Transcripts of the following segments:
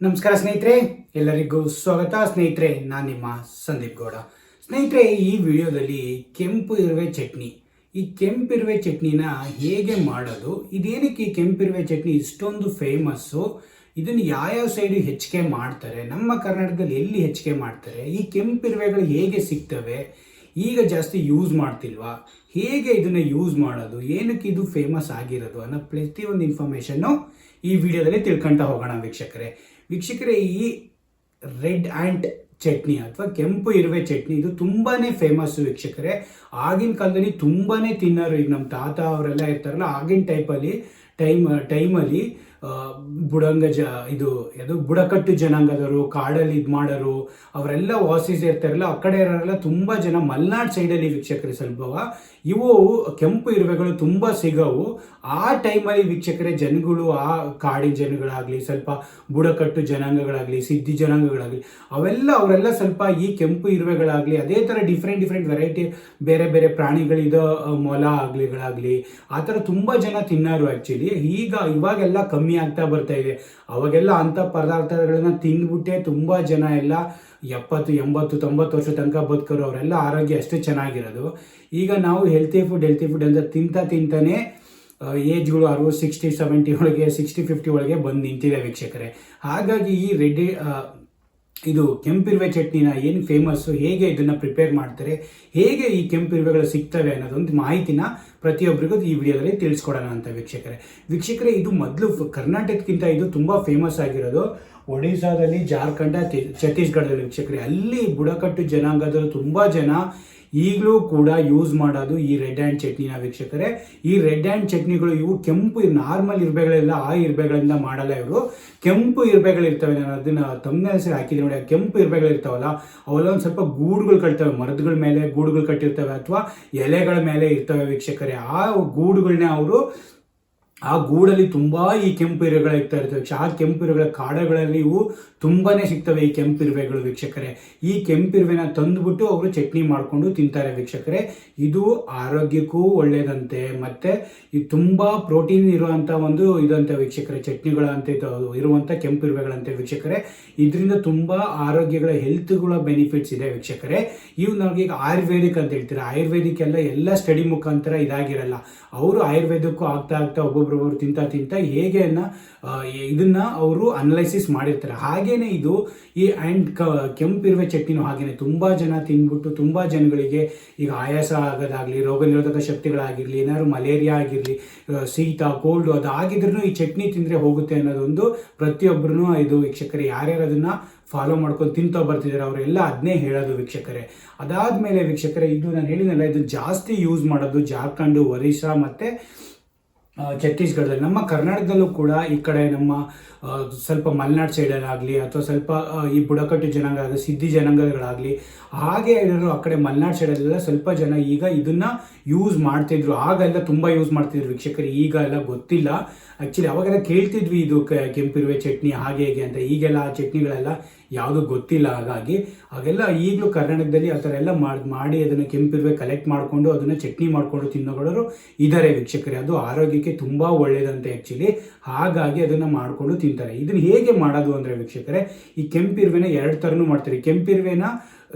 ನಮಸ್ಕಾರ ಸ್ನೇಹಿತರೆ, ಎಲ್ಲರಿಗೂ ಸ್ವಾಗತ. ಸ್ನೇಹಿತರೆ, ನಾನು ನಿಮ್ಮ ಸಂದೀಪ್ ಗೌಡ. ಸ್ನೇಹಿತರೆ, ಈ ವಿಡಿಯೋದಲ್ಲಿ ಕೆಂಪು ಇರುವೆ ಚಟ್ನಿ, ಈ ಕೆಂಪಿರುವೆ ಚಟ್ನಿನ ಹೇಗೆ ಮಾಡೋದು, ಇದೇನಕ್ಕೆ ಈ ಕೆಂಪಿರುವೆ ಚಟ್ನಿ ಇಷ್ಟೊಂದು ಫೇಮಸ್ಸು, ಇದನ್ನು ಯಾವ್ಯಾವ ಸೈಡು ಹೆಚ್ಚಿಗೆ ಮಾಡ್ತಾರೆ, ನಮ್ಮ ಕರ್ನಾಟಕದಲ್ಲಿ ಎಲ್ಲಿ ಹೆಚ್ಚಿಗೆ ಮಾಡ್ತಾರೆ, ಈ ಕೆಂಪಿರುವೆಗಳು ಹೇಗೆ ಸಿಗ್ತವೆ, ಈಗ ಜಾಸ್ತಿ ಯೂಸ್ ಮಾಡ್ತಿಲ್ವಾ, ಹೇಗೆ ಇದನ್ನು ಯೂಸ್ ಮಾಡೋದು, ಏನಕ್ಕೆ ಇದು ಫೇಮಸ್ ಆಗಿರೋದು ಅನ್ನೋ ಪ್ರತಿಯೊಂದು ಇನ್ಫಾರ್ಮೇಷನ್ನು ಈ ವಿಡಿಯೋದಲ್ಲಿ ತಿಳ್ಕೊಳ್ತಾ ಹೋಗೋಣ ವೀಕ್ಷಕರೇ. ಈ ರೆಡ್ ಆ್ಯಂಟ್ ಚಟ್ನಿ ಅಥವಾ ಕೆಂಪು ಇರುವೆ ಚಟ್ನಿ ಇದು ತುಂಬಾ ಫೇಮಸ್ಸು ವೀಕ್ಷಕರೇ. ಆಗಿನ ಕಾಲದಲ್ಲಿ ತುಂಬಾ ತಿನ್ನೋರು. ಈಗ ನಮ್ಮ ತಾತ ಅವರೆಲ್ಲ ಇರ್ತಾರಲ್ಲ, ಆಗಿನ ಟೈಮಲ್ಲಿ ಬುಡಕಟ್ಟು ಜನಾಂಗದವರು, ಕಾಡಲ್ಲಿ ಇದು ಮಾಡೋರು, ಅವರೆಲ್ಲ ವಾಸಿಸಿರ್ತಾರಲ್ಲ, ಆ ಕಡೆ ಇರೋರೆಲ್ಲ ತುಂಬ ಜನ ಮಲೆನಾಡು ಸೈಡಲ್ಲಿ ವೀಕ್ಷಕರೇ ಸ್ವಲ್ಪ ಇವು ಕೆಂಪು ಇರುವೆಗಳು ತುಂಬ ಸಿಗೋವು. ಆ ಟೈಮಲ್ಲಿ ವೀಕ್ಷಕರೇ ಜನಗಳು, ಆ ಕಾಡಿನ ಜನಗಳಾಗಲಿ, ಸ್ವಲ್ಪ ಬುಡಕಟ್ಟು ಜನಾಂಗಗಳಾಗಲಿ, ಸಿದ್ಧಿ ಜನಾಂಗಗಳಾಗಲಿ, ಅವರೆಲ್ಲ ಸ್ವಲ್ಪ ಈ ಕೆಂಪು ಇರುವೆಗಳಾಗಲಿ, ಅದೇ ಥರ ಡಿಫ್ರೆಂಟ್ ವೆರೈಟಿ ಬೇರೆ ಬೇರೆ ಪ್ರಾಣಿಗಳಿದೋ, ಮೊಲ ಆಗಲಿಗಳಾಗಲಿ, ಆ ಥರ ತುಂಬ ಜನ ತಿನ್ನೋರು ಆ್ಯಕ್ಚುಲಿ. ಇವಾಗೆಲ್ಲ ಕಮ್ಮಿ ಆಗ್ತಾ ಬರ್ತಾ ಇದೆ. ಅವಾಗೆಲ್ಲ ಅಂಥ ಪದಾರ್ಥಗಳನ್ನ ತಿಂದ್ಬಿಟ್ಟೆ ತುಂಬ ಜನ ಎಲ್ಲ 70, 80, 90 ವರ್ಷ ತನಕ ಬದುಕೋರು. ಅವರೆಲ್ಲ ಆರೋಗ್ಯ ಅಷ್ಟು ಚೆನ್ನಾಗಿರೋದು. ಈಗ ನಾವು ಹೆಲ್ತಿ ಫುಡ್ ಅಂತ ತಿಂತಾನೆ ಏಜ್ಗಳು 60, 60, 70 ಒಳಗೆ, 60, 50 ಒಳಗೆ ಬಂದು ನಿಂತಿದೆ ವೀಕ್ಷಕರೇ. ಹಾಗಾಗಿ ಈ ಇದು ಕೆಂಪಿರುವೆ ಚಟ್ನಿನ ಏನು ಫೇಮಸ್ಸು, ಹೇಗೆ ಇದನ್ನು ಪ್ರಿಪೇರ್ ಮಾಡ್ತಾರೆ, ಹೇಗೆ ಈ ಕೆಂಪಿರುವೆಗಳು ಸಿಗ್ತವೆ ಅನ್ನೋದೊಂದು ಮಾಹಿತಿನ ಪ್ರತಿಯೊಬ್ಬರಿಗೂ ಈ ವಿಡಿಯೋದಲ್ಲಿ ತಿಳಿಸ್ಕೊಡೋಣ ಅಂತ ವೀಕ್ಷಕರೇ. ಇದು ಮೊದಲು ಕರ್ನಾಟಕಕ್ಕಿಂತ ಇದು ತುಂಬ ಫೇಮಸ್ ಆಗಿರೋದು ಒಡಿಶಾದಲ್ಲಿ, ಜಾರ್ಖಂಡ, ಛತ್ತೀಸ್ಗಢದಲ್ಲಿ ವೀಕ್ಷಕರೇ. ಅಲ್ಲಿ ಬುಡಕಟ್ಟು ಜನಾಂಗದವರು ತುಂಬ ಜನ ಈಗಲೂ ಕೂಡ ಯೂಸ್ ಮಾಡೋದು ಈ ರೆಡ್ ಹ್ಯಾಂಡ್ ಚಟ್ನಿನ ವೀಕ್ಷಕರೇ. ಈ ರೆಡ್ ಹ್ಯಾಂಡ್ ಚಟ್ನಿಗಳು ಇವು ಕೆಂಪು ನಾರ್ಮಲ್ ಇರ್ಬೆಗಳೆಲ್ಲ ಆ ಇರ್ಬೆಗಳಿಂದ ಮಾಡಲ್ಲ. ಇವರು ಕೆಂಪು ಇರ್ಬೆಗಳಿರ್ತವೆ. ನಾನು ಅದನ್ನು ತಮ್ಮನೇ ಹೆಸರು ಹಾಕಿದ್ದೀನಿ ನೋಡಿ. ಕೆಂಪು ಇರ್ಬೆಗಳಿರ್ತಾವಲ್ಲ, ಅವೆಲ್ಲ ಒಂದು ಸ್ವಲ್ಪ ಗೂಡುಗಳು ಕಟ್ತವೆ, ಮರದಗಳ ಮೇಲೆ ಗೂಡುಗಳು ಕಟ್ಟಿರ್ತವೆ ಅಥವಾ ಎಲೆಗಳ ಮೇಲೆ ಇರ್ತವೆ ವೀಕ್ಷಕರೇ. ಆ ಗೂಡುಗಳನ್ನ ಅವರು ಆ ಗೂಡಲ್ಲಿ ತುಂಬ ಈ ಕೆಂಪಿರುವೆಗಳು ಇರ್ತವೆ. ಆ ಕೆಂಪಿರುವೆಗಳ ಕಾಡುಗಳಲ್ಲಿ ಇವು ತುಂಬಾ ಸಿಗ್ತವೆ, ಈ ಕೆಂಪಿರುವೆಗಳು ವೀಕ್ಷಕರೇ. ಈ ಕೆಂಪಿರುವೆನ ತಂದುಬಿಟ್ಟು ಅವರು ಚಟ್ನಿ ಮಾಡಿಕೊಂಡು ತಿಂತಾರೆ ವೀಕ್ಷಕರೇ. ಇದು ಆರೋಗ್ಯಕ್ಕೂ ಒಳ್ಳೆಯದಂತೆ, ಮತ್ತು ಇದು ತುಂಬ ಪ್ರೋಟೀನ್ ಇರುವಂಥ ಒಂದು ಇದಂತೆ ವೀಕ್ಷಕರೇ. ಚಟ್ನಿಗಳಂತ ಇರುವಂಥ ಕೆಂಪಿರುವೆಗಳಂತೆ ವೀಕ್ಷಕರೇ. ಇದರಿಂದ ತುಂಬ ಆರೋಗ್ಯಗಳ ಹೆಲ್ತ್ಗಳ ಬೆನಿಫಿಟ್ಸ್ ಇದೆ ವೀಕ್ಷಕರೇ. ಇವು ನಮಗೆ ಈಗ ಆಯುರ್ವೇದಿಕ್ ಅಂತ ಹೇಳ್ತಾರೆ. ಆಯುರ್ವೇದಿಕ್ ಎಲ್ಲ ಸ್ಟಡಿ ಮುಖಾಂತರ ಇದಾಗಿರಲ್ಲ. ಅವರು ಆಯುರ್ವೇದಕ್ಕೂ ಆಗ್ತಾ ಒಬ್ಬೊಬ್ರು ತಿಂತ ಹೇಗೆ ಇದನ್ನ ಅವರು ಅನಲೈಸಿಸ್ ಮಾಡಿರ್ತಾರೆ. ಹಾಗೇನೆ ಇದು ಈ ಕೆಂಪಿರುವೆ ಚಟ್ನಿನೂ ಹಾಗೇನೆ ತುಂಬಾ ಜನ ತಿಂದ್ಬಿಟ್ಟು ತುಂಬಾ ಜನಗಳಿಗೆ ಈಗ ಆಯಾಸ ಆಗೋದಾಗ್ಲಿ, ರೋಗ ನಿರೋಧಕ ಶಕ್ತಿಗಳಾಗಿರ್ಲಿ, ಏನಾದ್ರು ಮಲೇರಿಯಾ ಆಗಿರ್ಲಿ, ಶೀತ, ಕೋಲ್ಡ್ ಅದಾಗಿದ್ರೂ ಈ ಚಟ್ನಿ ತಿಂದ್ರೆ ಹೋಗುತ್ತೆ ಅನ್ನೋದೊಂದು ಪ್ರತಿಯೊಬ್ಬರೂ ಇದು ವೀಕ್ಷಕರೇ. ಯಾರ್ಯಾರು ಅದನ್ನ ಫಾಲೋ ಮಾಡ್ಕೊಂಡು ತಿಂತಾ ಬರ್ತಿದ್ದಾರೆ ಅವರೆಲ್ಲ ಅದನ್ನೇ ಹೇಳೋದು ವೀಕ್ಷಕರೇ. ಅದಾದ್ಮೇಲೆ ವೀಕ್ಷಕರೇ, ಇದು ನಾನು ಹೇಳಿದ್ನಲ್ಲ, ಇದು ಜಾಸ್ತಿ ಯೂಸ್ ಮಾಡೋದು ಜಾರ್ಖಂಡ್, ಒರಿಸ್ಸಾ ಮತ್ತೆ ಛತ್ತೀಸ್ಗಢದಲ್ಲಿ. ನಮ್ಮ ಕರ್ನಾಟಕದಲ್ಲೂ ಕೂಡ ಈ ಕಡೆ ನಮ್ಮ ಸ್ವಲ್ಪ ಮಲೆನಾಡು ಸೈಡಲ್ಲಾಗಲಿ ಅಥವಾ ಸ್ವಲ್ಪ ಈ ಬುಡಕಟ್ಟು ಜನಾಂಗ ಆಗಲಿ, ಸಿದ್ಧಿ ಜನಾಂಗಗಳಾಗಲಿ, ಹಾಗೆ ಇರೋರು ಆ ಕಡೆ ಮಲೆನಾಡು ಸೈಡಲ್ಲೆಲ್ಲ ಸ್ವಲ್ಪ ಜನ ಈಗ ಇದನ್ನ ಯೂಸ್ ಮಾಡ್ತಿದ್ರು. ಆಗೆಲ್ಲ ತುಂಬ ಯೂಸ್ ಮಾಡ್ತಿದ್ರು ವೀಕ್ಷಕರು. ಈಗ ಎಲ್ಲ ಗೊತ್ತಿಲ್ಲ ಆ್ಯಕ್ಚುಲಿ. ಅವಾಗೆಲ್ಲ ಕೇಳ್ತಿದ್ವಿ ಇದು ಕೆಂಪಿರುವೆ ಚಟ್ನಿ ಹಾಗೆ ಹೇಗೆ ಅಂತ. ಈಗೆಲ್ಲ ಆ ಚಟ್ನಿಗಳೆಲ್ಲ ಯಾವುದು ಗೊತ್ತಿಲ್ಲ. ಹಾಗೆಲ್ಲ ಈಗಲೂ ಕರ್ನಾಟಕದಲ್ಲಿ ಆ ಥರ ಎಲ್ಲ ಮಾಡಿ ಅದನ್ನು ಕೆಂಪಿರುವೆ ಕಲೆಕ್ಟ್ ಮಾಡಿಕೊಂಡು ಅದನ್ನು ಚಟ್ನಿ ಮಾಡಿಕೊಂಡು ತಿನ್ನೋಗಳು ಇದ್ದಾರೆ ವೀಕ್ಷಕರೇ. ಅದು ಆರೋಗ್ಯಕ್ಕೆ ತುಂಬ ಒಳ್ಳೆಯದಂತೆ ಆ್ಯಕ್ಚುಲಿ. ಹಾಗಾಗಿ ಅದನ್ನು ಮಾಡಿಕೊಂಡು ತಿಂತಾರೆ. ಇದನ್ನು ಹೇಗೆ ಮಾಡೋದು ಅಂದರೆ ವೀಕ್ಷಕರೇ, ಈ ಕೆಂಪಿರುವೆನ 2 ಥರನೂ ಮಾಡ್ತಾರೆ. ಕೆಂಪಿರುವೆನ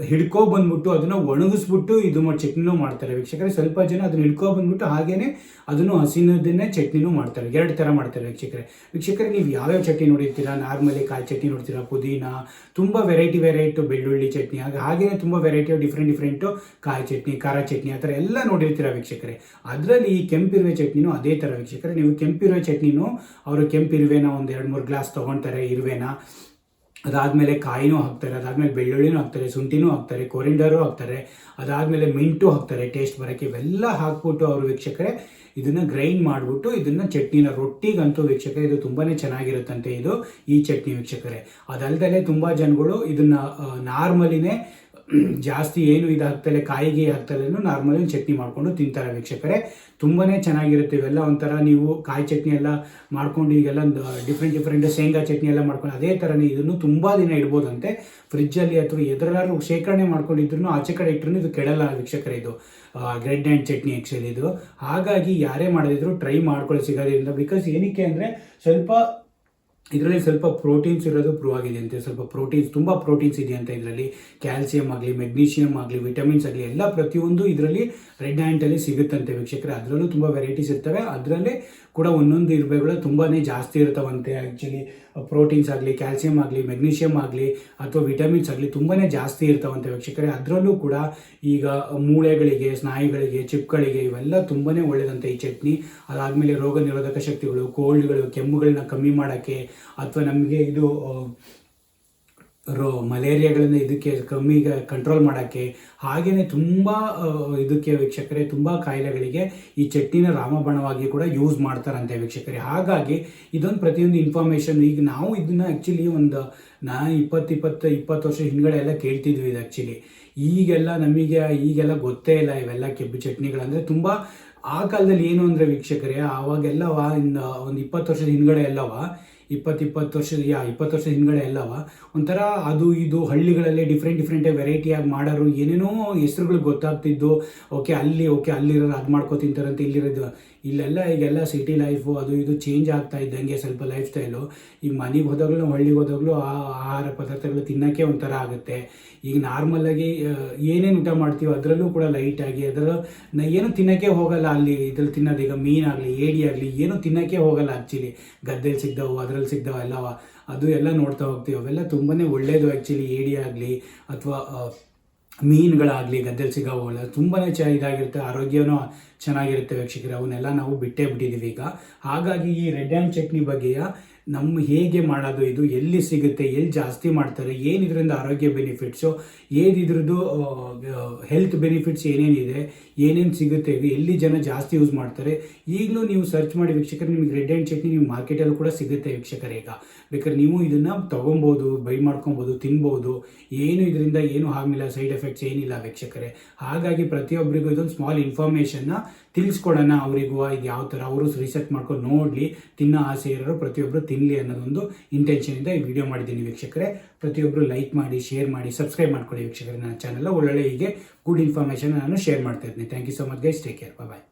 ಬಂದ್ಬಿಟ್ಟು ಅದನ್ನು ಒಣಗಿಸ್ಬಿಟ್ಟು ಇದು ಚಟ್ನಿನೂ ಮಾಡ್ತಾರೆ ವೀಕ್ಷಕರೇ. ಸ್ವಲ್ಪ ಜನ ಅದನ್ನು ಬಂದ್ಬಿಟ್ಟು ಹಾಗೇನೆ ಅದನ್ನು ಹಸಿನದನ್ನೇ ಚಟ್ನಿನೂ ಮಾಡ್ತಾರೆ. 2 ಥರ ಮಾಡ್ತಾರೆ ವೀಕ್ಷಕರೇ. ನೀವು ಯಾವ್ಯಾವ ಚಟ್ನಿ ನೋಡಿರ್ತೀರಾ, ನಾರ್ಮಲಿ ಕಾಯಿ ಚಟ್ನಿ ನೋಡ್ತೀರಾ, ಪುದೀನ, ತುಂಬ ವೆರೈಟಿ ಬೆಳ್ಳುಳ್ಳಿ ಚಟ್ನಿ, ಹಾಗೇನೆ ತುಂಬ ವೆರೈಟಿ ಡಿಫ್ರೆಂಟು ಕಾಯಿ ಚಟ್ನಿ, ಖಾರ ಚಟ್ನಿ, ಆ ಥರ ಎಲ್ಲ ನೋಡಿರ್ತೀರಾ ವೀಕ್ಷಕರೇ. ಅದರಲ್ಲಿ ಈ ಕೆಂಪಿರುವೆ ಚಟ್ನಿನೂ ಅದೇ ಥರ ವೀಕ್ಷಕರೇ. ನೀವು ಕೆಂಪಿರುವೆ ಚಟ್ನಿನೂ ಅವರು ಕೆಂಪಿರುವೆನ ಒಂದು 2-3 ಗ್ಲಾಸ್ ತೊಗೊಳ್ತಾರೆ ಇರುವೆನ. ಅದಾದಮೇಲೆ ಕಾಯಿನೂ ಹಾಕ್ತಾರೆ, ಅದಾದಮೇಲೆ ಬೆಳ್ಳುಳ್ಳಿನೂ ಹಾಕ್ತಾರೆ, ಶುಂಠಿನೂ ಹಾಕ್ತಾರೆ, ಕೊರಿಂಡರು ಹಾಕ್ತಾರೆ, ಅದಾದಮೇಲೆ ಮಿಂಟು ಹಾಕ್ತಾರೆ ಟೇಸ್ಟ್ ಬರೋಕ್ಕೆ. ಇವೆಲ್ಲ ಹಾಕ್ಬಿಟ್ಟು ಅವರು ವೀಕ್ಷಕರೇ ಇದನ್ನು ಗ್ರೈಂಡ್ ಮಾಡಿಬಿಟ್ಟು ಇದನ್ನು ಚಟ್ನಿನ ರೊಟ್ಟಿಗಂತೂ ವೀಕ್ಷಕರೇ ಇದು ತುಂಬಾ ಚೆನ್ನಾಗಿರುತ್ತಂತೆ ಈ ಚಟ್ನಿ ವೀಕ್ಷಕರೇ. ಅದಲ್ಲದೆ ತುಂಬ ಜನಗಳು ಇದನ್ನು ನಾರ್ಮಲಿನೇ ಜಾಸ್ತಿ ಏನು ಇದು ಹಾಕ್ತಲೇ, ಕಾಯಿಗೆ ಹಾಕ್ತಲೇ ನಾರ್ಮಲಿ ಚಟ್ನಿ ಮಾಡಿಕೊಂಡು ತಿಂತಾರೆ ವೀಕ್ಷಕರೇ. ತುಂಬಾ ಚೆನ್ನಾಗಿರುತ್ತೆ ಇವೆಲ್ಲ. ಒಂಥರ ನೀವು ಕಾಯಿ ಚಟ್ನಿ ಎಲ್ಲ ಮಾಡ್ಕೊಂಡು ಈಗೆಲ್ಲ ಡಿಫ್ರೆಂಟ್ ಶೇಂಗಾ ಚಟ್ನಿ ಎಲ್ಲ ಮಾಡ್ಕೊಂಡು ಅದೇ ಥರನೇ ಇದನ್ನು ತುಂಬ ದಿನ ಇಡ್ಬೋದಂತೆ ಫ್ರಿಜ್ಜಲ್ಲಿ ಅಥವಾ ಎದುರೆಲ್ಲಾರು ಶೇಖರಣೆ ಮಾಡ್ಕೊಂಡಿದ್ರು ಆಚೆ ಕಡೆ ಇಟ್ಟರು ಇದು ಕೆಡಲ್ಲ ವೀಕ್ಷಕರೇ. ಇದು ರೆಡ್ ಹ್ಯಾಂಡ್ ಚಟ್ನಿ ಆ್ಯಕ್ಚುಲಿ ಇದು. ಹಾಗಾಗಿ ಯಾರೇ ಮಾಡಿದ್ರು ಟ್ರೈ ಮಾಡ್ಕೊಳ್ಳಿ ಸಿಗೋದ್ರಿಂದ. ಬಿಕಾಸ್ ಏನಕ್ಕೆ ಅಂದರೆ ಸ್ವಲ್ಪ ಇದರಲ್ಲಿ ಸ್ವಲ್ಪ ಪ್ರೋಟೀನ್ಸ್ ಇರೋದು ಪ್ರೂವ್ ಆಗಿದೆ ಅಂತೆ. ಸ್ವಲ್ಪ ಪ್ರೋಟೀನ್ಸ್, ತುಂಬ ಪ್ರೋಟೀನ್ಸ್ ಇದೆಯಂತೆ ಇದರಲ್ಲಿ. ಕ್ಯಾಲ್ಸಿಯಂ ಆಗಲಿ, ಮೆಗ್ನೀಷಿಯಮ್ ಆಗಲಿ, ವಿಟಮಿನ್ಸ್ ಆಗಲಿ ಎಲ್ಲ ಪ್ರತಿಯೊಂದು ಇದರಲ್ಲಿ ರೆಡ್ ಆ್ಯಂಟಲ್ಲಿ ಸಿಗುತ್ತಂತೆ ವೀಕ್ಷಕರೇ. ಅದರಲ್ಲೂ ತುಂಬ ವೆರೈಟೀಸ್ ಇರ್ತವೆ. ಅದರಲ್ಲೇ ಕೂಡ ಒಂದೊಂದು ಇರುವೆಗಳು ತುಂಬಾ ಜಾಸ್ತಿ ಇರ್ತಾವಂತೆ. ಆ್ಯಕ್ಚುಲಿ ಪ್ರೋಟೀನ್ಸ್ ಆಗಲಿ, ಕ್ಯಾಲ್ಸಿಯಂ ಆಗಲಿ, ಮೆಗ್ನೀಷಿಯಮ್ ಆಗಲಿ ಅಥವಾ ವಿಟಮಿನ್ಸ್ ಆಗಲಿ ತುಂಬಾ ಜಾಸ್ತಿ ಇರ್ತಾವಂತೆ ವೀಕ್ಷಕರೇ. ಅದರಲ್ಲೂ ಕೂಡ ಈಗ ಮೂಳೆಗಳಿಗೆ, ಸ್ನಾಯುಗಳಿಗೆ, ಚಿಪ್ಗಳಿಗೆ ಇವೆಲ್ಲ ತುಂಬಾ ಒಳ್ಳೆಯದಂತೆ ಈ ಚಟ್ನಿ. ಅದಾದಮೇಲೆ ರೋಗ ನಿರೋಧಕ ಶಕ್ತಿಗಳು, ಕೋಲ್ಡ್ಗಳು, ಕೆಮ್ಮುಗಳನ್ನ ಕಮ್ಮಿ ಮಾಡೋಕ್ಕೆ ಅಥವಾ ನಮಗೆ ಇದು ಮಲೇರಿಯಾಗಳನ್ನು ಇದಕ್ಕೆ ಕಂಟ್ರೋಲ್ ಮಾಡೋಕ್ಕೆ, ಹಾಗೆಯೇ ತುಂಬ ಇದಕ್ಕೆ ವೀಕ್ಷಕರೇ ತುಂಬ ಕಾಯಿಲೆಗಳಿಗೆ ಈ ಚಟ್ನಿನ ರಾಮಬಾಣವಾಗಿ ಕೂಡ ಯೂಸ್ ಮಾಡ್ತಾರಂತೆ ವೀಕ್ಷಕರೇ. ಹಾಗಾಗಿ ಇದೊಂದು ಪ್ರತಿಯೊಂದು ಇನ್ಫಾರ್ಮೇಷನ್ ಈಗ ನಾವು ಇದನ್ನು ಆ್ಯಕ್ಚುಲಿ ಒಂದು 20 ವರ್ಷ ಹಿಂದ್ಗಡೆ ಎಲ್ಲ ಕೇಳ್ತಿದ್ವಿ ಇದು ಆ್ಯಕ್ಚುಲಿ. ಈಗೆಲ್ಲ ಗೊತ್ತೇ ಇಲ್ಲ ಇವೆಲ್ಲ ಕೆಬ್ಬು ಚಟ್ನಿಗಳಂದರೆ. ತುಂಬ ಆ ಕಾಲದಲ್ಲಿ ಏನು ಅಂದರೆ ವೀಕ್ಷಕರೇ, ಆವಾಗೆಲ್ಲವ ಒಂದು 20 ವರ್ಷದ ಹಿಂದ್ಗಡೆ ಎಲ್ಲವ 20 ವರ್ಷದ ಹಿಂದ್ಗಡೆ ಎಲ್ಲವ ಒಂಥರ ಅದು ಇದು ಹಳ್ಳಿಗಳಲ್ಲೇ ಡಿಫ್ರೆಂಟ್ ವೆರೈಟಿಯಾಗಿ ಮಾಡೋರು, ಏನೇನೋ ಹೆಸರುಗಳು ಗೊತ್ತಾಗ್ತಿದ್ದು. ಅಲ್ಲಿರೋರು ಅದು ಮಾಡ್ಕೊ ತಿಂತಾರಂತೆ, ಈಗೆಲ್ಲ ಸಿಟಿ ಲೈಫು ಅದು ಇದು ಚೇಂಜ್ ಆಗ್ತಾ ಇದ್ದಂಗೆ ಸ್ವಲ್ಪ ಲೈಫ್ ಸ್ಟೈಲು. ಈಗ ಮನೆಗೆ ಹೋದಾಗಲೂ ಹಳ್ಳಿಗೆ ಹೋದಾಗಲೂ ಆಹಾರ ಪದಾರ್ಥಗಳು ತಿನ್ನೋಕ್ಕೆ ಒಂಥರ ಆಗುತ್ತೆ. ಈಗ ನಾರ್ಮಲಾಗಿ ಏನೇನು ಊಟ ಮಾಡ್ತೀವೋ ಅದರಲ್ಲೂ ಕೂಡ ಲೈಟಾಗಿ ಏನು ತಿನ್ನೋಕ್ಕೆ ಹೋಗಲ್ಲ. ಇದ್ರಲ್ಲಿ ತಿನ್ನೋದು ಈಗ ಮೀನಾಗಲಿ, ಏಡಿ ಆಗಲಿ ಏನೂ ತಿನ್ನೋಕ್ಕೆ ಹೋಗಲ್ಲ ಆ್ಯಕ್ಚುಲಿ. ಗದ್ದೆಲಿ ಸಿಗ್ದವು, ಅದರಲ್ಲಿ ಸಿಗ್ದವು ಎಲ್ಲವ ಅದು ಎಲ್ಲ ನೋಡ್ತಾ ಹೋಗ್ತೀವಿ. ಅವೆಲ್ಲ ತುಂಬಾ ಒಳ್ಳೆಯದು ಆ್ಯಕ್ಚುಲಿ. ಏಡಿ ಆಗಲಿ ಅಥವಾ ಮೀನುಗಳಾಗಲಿ ಗದ್ದೆಲಿ ಸಿಗೋವಲ್ಲ ತುಂಬಾ ಇದಾಗಿರುತ್ತೆ, ಆರೋಗ್ಯನೂ ಚೆನ್ನಾಗಿರುತ್ತೆ ವೀಕ್ಷಕರೇ. ಅವನ್ನೆಲ್ಲ ನಾವು ಬಿಟ್ಟಿದ್ದೀವಿ ಈಗ. ಹಾಗಾಗಿ ಈ ರೆಡ್ ಆ್ಯಂಡ್ ಚಟ್ನಿ ಬಗ್ಗೆಯ ಹೇಗೆ ಮಾಡೋದು, ಇದು ಎಲ್ಲಿ ಸಿಗುತ್ತೆ, ಎಲ್ಲಿ ಜಾಸ್ತಿ ಮಾಡ್ತಾರೆ, ಏನಿದ್ರಿಂದ ಆರೋಗ್ಯ ಬೆನಿಫಿಟ್ಸು, ಏನಿದ್ರದ್ದು ಹೆಲ್ತ್ ಬೆನಿಫಿಟ್ಸ್ ಏನೇನಿದೆ, ಏನೇನು ಸಿಗುತ್ತೆ, ಎಲ್ಲಿ ಜನ ಜಾಸ್ತಿ ಯೂಸ್ ಮಾಡ್ತಾರೆ, ಈಗಲೂ ನೀವು ಸರ್ಚ್ ಮಾಡಿ ವೀಕ್ಷಕರೇ. ನಿಮಗೆ ರೆಡ್ ಆ್ಯಂಡ್ ಚಟ್ನಿ ನೀವು ಮಾರ್ಕೆಟಲ್ಲೂ ಕೂಡ ಸಿಗುತ್ತೆ ವೀಕ್ಷಕರೇ. ಈಗ ಬೇಕಾದ್ರೆ ನೀವು ಇದನ್ನು ತೊಗೊಬೋದು, ಬೈ ಮಾಡ್ಕೊಬೋದು, ತಿನ್ಬೋದು. ಇದರಿಂದ ಏನು ಆಗಿಲ್ಲ, ಸೈಡ್ ಎಫೆಕ್ಟ್ಸ್ ಏನಿಲ್ಲ ವೀಕ್ಷಕರೇ. ಹಾಗಾಗಿ ಪ್ರತಿಯೊಬ್ಬರಿಗೂ ಇದೊಂದು ಸ್ಮಾಲ್ ಇನ್ಫಾರ್ಮೇಷನ್ನ ತಿಳಿಸ್ಕೊಡೋಣ ಅವರಿಗೂ. ಇದು ಯಾವ ಥರ ಅವರು ರಿಸರ್ಚ್ ಮಾಡ್ಕೊಂಡು ನೋಡಲಿ, ತಿನ್ನೋ ಆಸೆ ಇರೋರು ಪ್ರತಿಯೊಬ್ಬರು ತಿನ್ನಲಿ ಅನ್ನೋದೊಂದು ಇಂಟೆನ್ಷನಿಂದ ಈ ವಿಡಿಯೋ ಮಾಡಿದ್ದೀನಿ ವೀಕ್ಷಕರೇ. ಪ್ರತಿಯೊಬ್ಬರು ಲೈಕ್ ಮಾಡಿ, ಶೇರ್ ಮಾಡಿ, ಸಬ್ಸ್ಕ್ರೈಬ್ ಮಾಡ್ಕೊಳ್ಳಿ ವೀಕ್ಷಕರೇ. ನನ್ನ ಚಾನಲ್ ಒಳ್ಳೊಳ್ಳೆ ಹೀಗೆ ಗುಡ್ ಇನ್ಫಾರ್ಮೇಷನ್ ನಾನು ಶೇರ್ ಮಾಡ್ತಾ ಇದ್ದೀನಿ. Thank you so much guys. Take care. Bye.